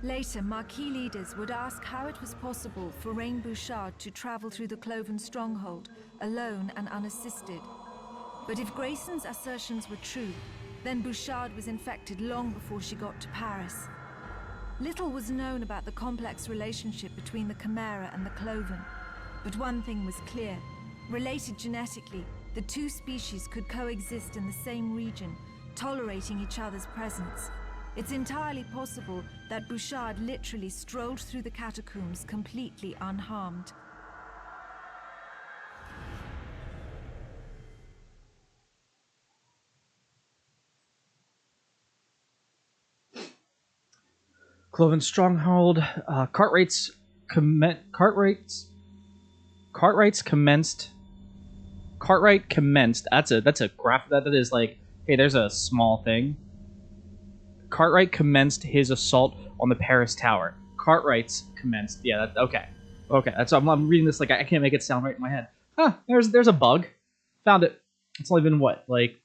Later, Marquis leaders would ask how it was possible for Rain Bouchard to travel through the Cloven stronghold, alone and unassisted. But if Grayson's assertions were true, then Bouchard was infected long before she got to Paris. Little was known about the complex relationship between the Chimera and the Cloven. But one thing was clear. Related genetically, the two species could coexist in the same region, tolerating each other's presence. It's entirely possible that Bouchard literally strolled through the catacombs completely unharmed. Cloven stronghold. Cartwrights commenced. Cartwright commenced. That's a graph. That is like, hey, there's a small thing. Cartwright commenced his assault on the Paris Tower. Cartwright's commenced. Yeah, okay. Okay, that's I'm reading this like I can't make it sound right in my head. Huh, there's a bug. Found it. It's only been, what, like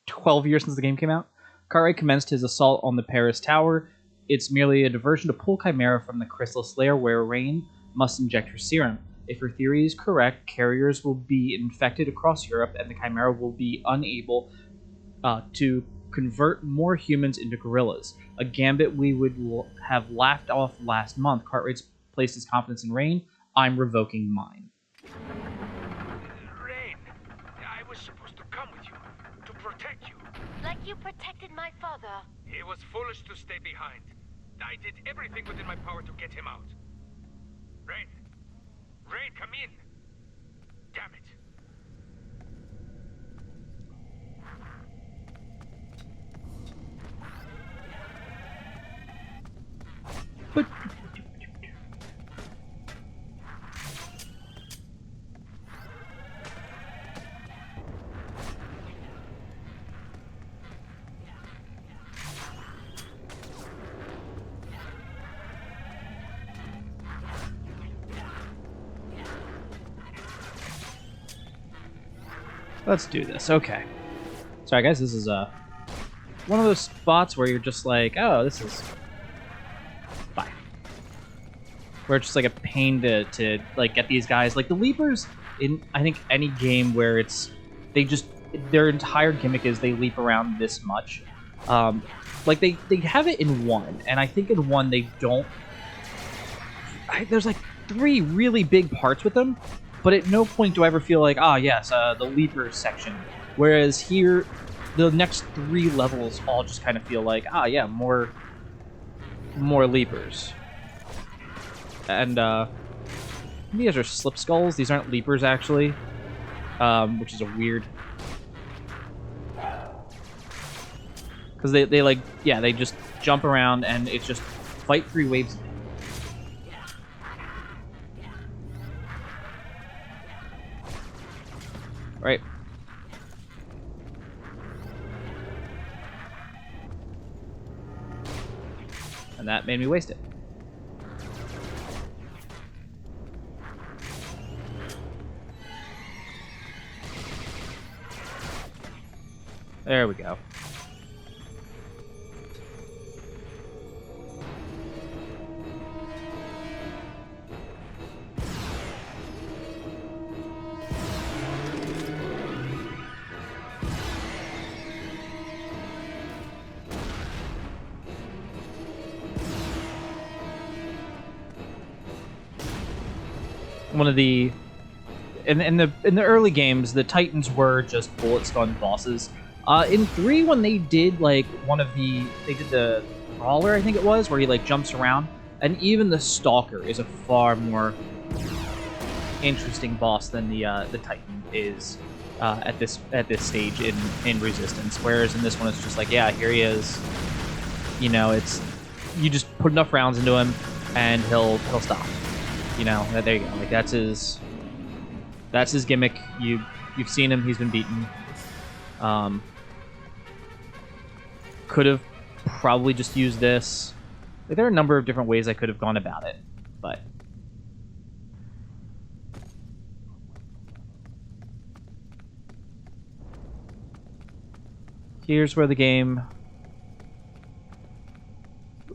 12 years since the game came out? Cartwright commenced his assault on the Paris Tower. It's merely a diversion to pull Chimera from the Chrysalis layer where Rain must inject her serum. If her theory is correct, carriers will be infected across Europe and the Chimera will be unable to convert more humans into gorillas. A gambit we would have laughed off last month. Cartwright's placed his confidence in Rain. I'm revoking mine. Rain, I was supposed to come with you, to protect you. Like you protected my father. He was foolish to stay behind. I did everything within my power to get him out. Rain! Rain, come in! Damn it! But let's do this. Okay. Sorry, guys. This is one of those spots where you're just like, oh, this is fine. Where it's just like a pain to like get these guys. Like the Leapers in I think any game where it's their entire gimmick is they leap around this much. Like they have it in 1, and I think in 1 they don't. There's like 3 really big parts with them. But at no point do I ever feel like, yes, the Leapers section. Whereas here, the next 3 levels all just kind of feel like, yeah, more Leapers. And these are Slip Skulls. These aren't Leapers, actually, which is a weird. Because they like, yeah, they just jump around and it's just fight 3 waves. Right. And that made me waste it. There we go. One of the in the early games, the Titans were just bullet stun bosses. In 3, when they did like they did the Brawler, I think it was, where he like jumps around, and even the Stalker is a far more interesting boss than the Titan is at this stage in Resistance. Whereas in this one, it's just like, yeah, here he is. You know, it's you just put enough rounds into him, and he'll stop. You know, there you go. Like that's his gimmick. You've seen him. He's been beaten. Could have probably just used this. Like, there are a number of different ways I could have gone about it, but here's where the game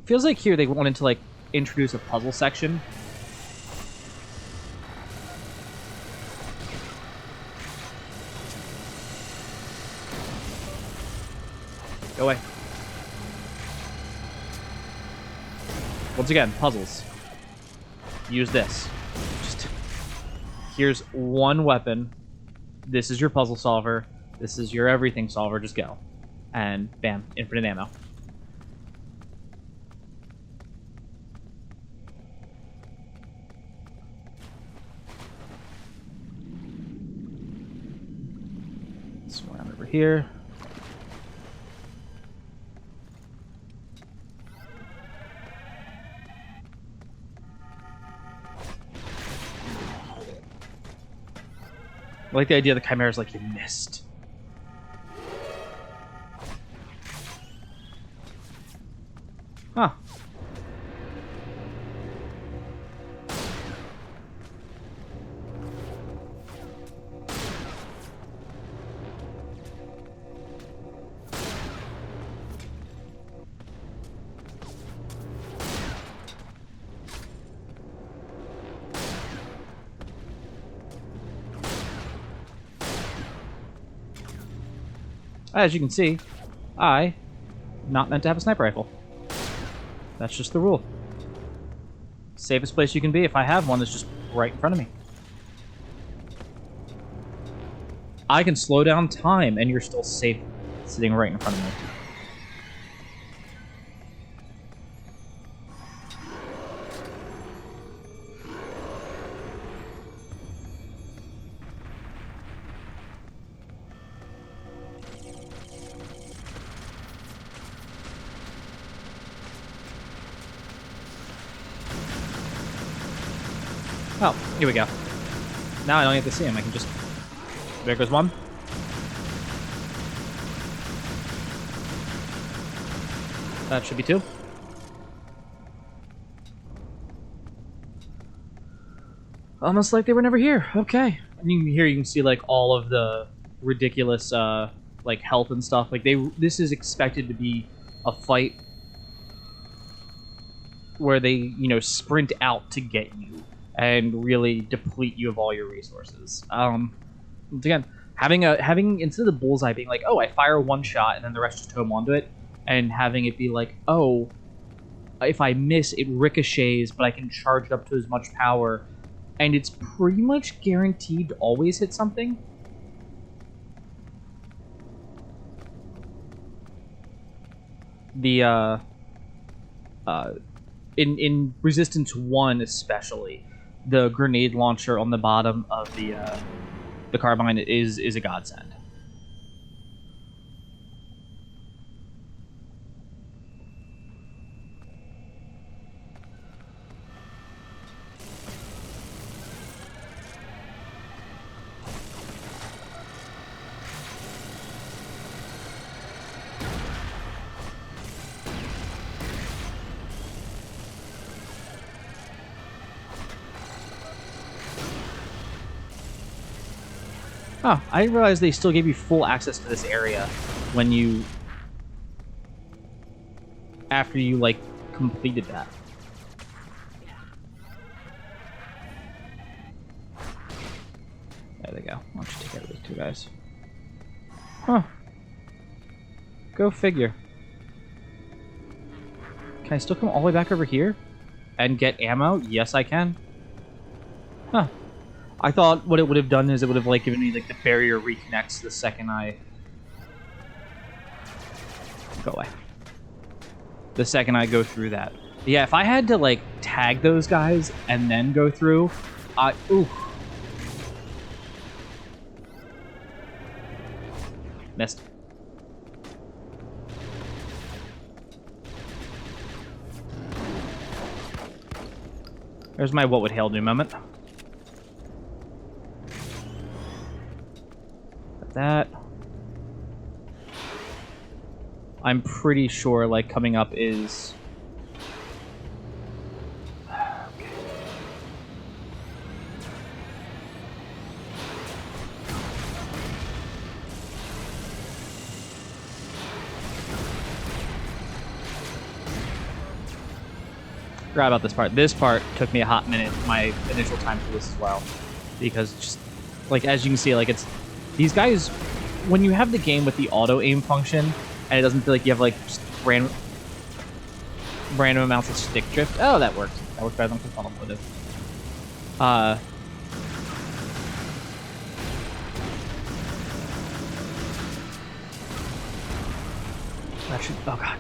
Feels like here they wanted to, like, introduce a puzzle section. Go away. Once again, puzzles. Use this. Just here's one weapon. This is your puzzle solver. This is your everything solver. Just go. And bam, infinite ammo. Swing around over here. I like the idea the Chimera's like, you missed. Huh. As you can see, I'm not meant to have a sniper rifle. That's just the rule. Safest place you can be if I have one is just right in front of me. I can slow down time and you're still safe sitting right in front of me. Oh, here we go. Now I don't have to see him. I can just... There goes one. That should be two. Almost like they were never here. Okay. And here you can see like all of the ridiculous like health and stuff. Like this is expected to be a fight where they, you know, sprint out to get you and really deplete you of all your resources. Once again, having instead of the bullseye being like, oh, I fire one shot and then the rest just home onto it, and having it be like, oh, if I miss, it ricochets, but I can charge it up to as much power, and it's pretty much guaranteed to always hit something. The in Resistance 1 especially, the grenade launcher on the bottom of the carbine is a godsend. Oh, I didn't realize they still gave you full access to this area when you... after you, like, completed that. There they go. Why don't you take out these two guys? Huh. Go figure. Can I still come all the way back over here and get ammo? Yes, I can. Huh. I thought what it would have done is it would have like given me like the barrier reconnects the second I go away. The second I go through that. Yeah, if I had to like tag those guys and then go through, ooh. Missed. There's my what would hail do moment. That I'm pretty sure like coming up is okay. Forgot about this part. This part took me a hot minute, my initial time for this as well. Because just, like, as you can see, like, it's... These guys, when you have the game with the auto-aim function, and it doesn't feel like you have, like, just random amounts of stick drift. Oh, that worked. That worked better than I thought it would have. Actually, oh god.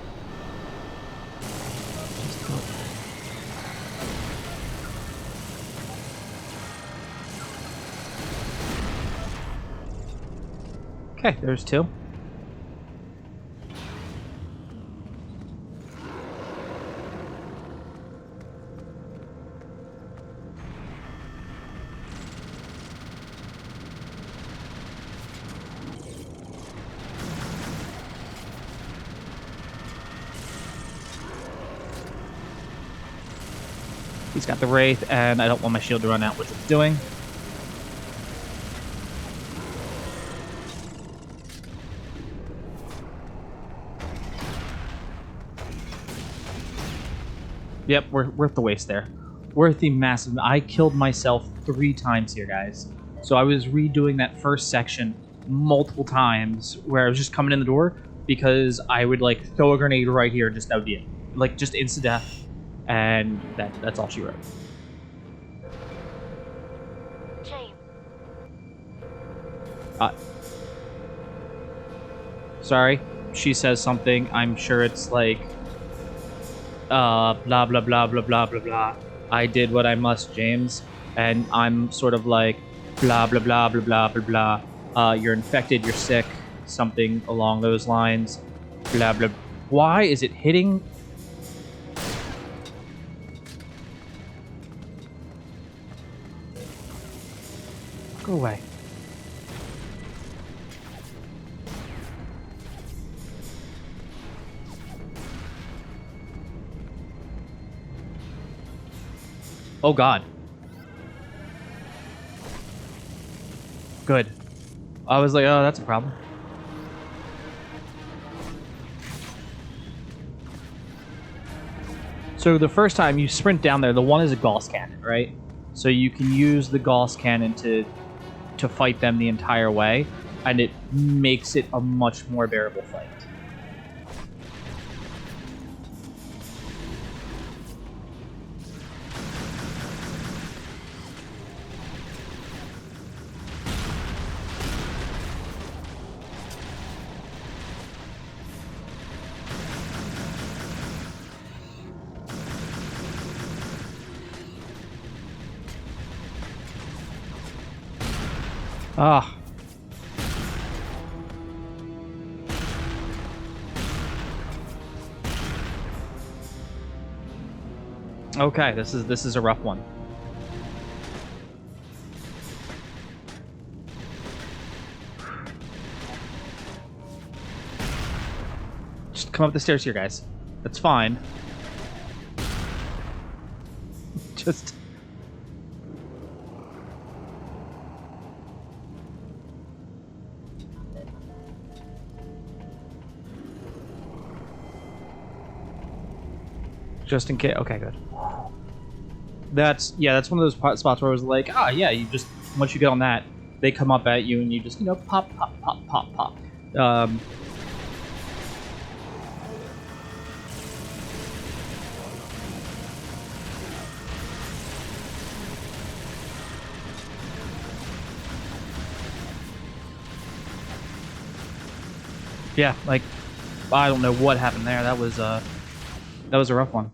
Okay, there's two. He's got the Wraith, and I don't want my shield to run out, which it's doing. Yep, worth the waste there. Worth the massive... I killed myself 3 times here, guys. So I was redoing that first section multiple times, where I was just coming in the door, because I would, like, throw a grenade right here, just that would be it. Like, just insta-death. And that's all she wrote. James. Sorry. She says something. I'm sure it's like... blah, blah, blah, blah, blah, blah, blah. I did what I must, James. And I'm sort of like... Blah, blah, blah, blah, blah, blah, blah. You're infected, you're sick. Something along those lines. Blah, blah. Why is it hitting... Go away. Oh god. Good. I was like, oh, that's a problem. So the first time you sprint down there, the one is a Gauss cannon, right? So you can use the Gauss cannon to fight them the entire way, and it makes it a much more bearable fight. Ah. Okay, this is a rough one. Just come up the stairs here, guys. That's fine. Just... Just in case. Okay, good. That's one of those spots where I was like, yeah, you just, once you get on that, they come up at you and you just, pop, pop, pop, pop, pop. Yeah, like, I don't know what happened there. That was a rough one.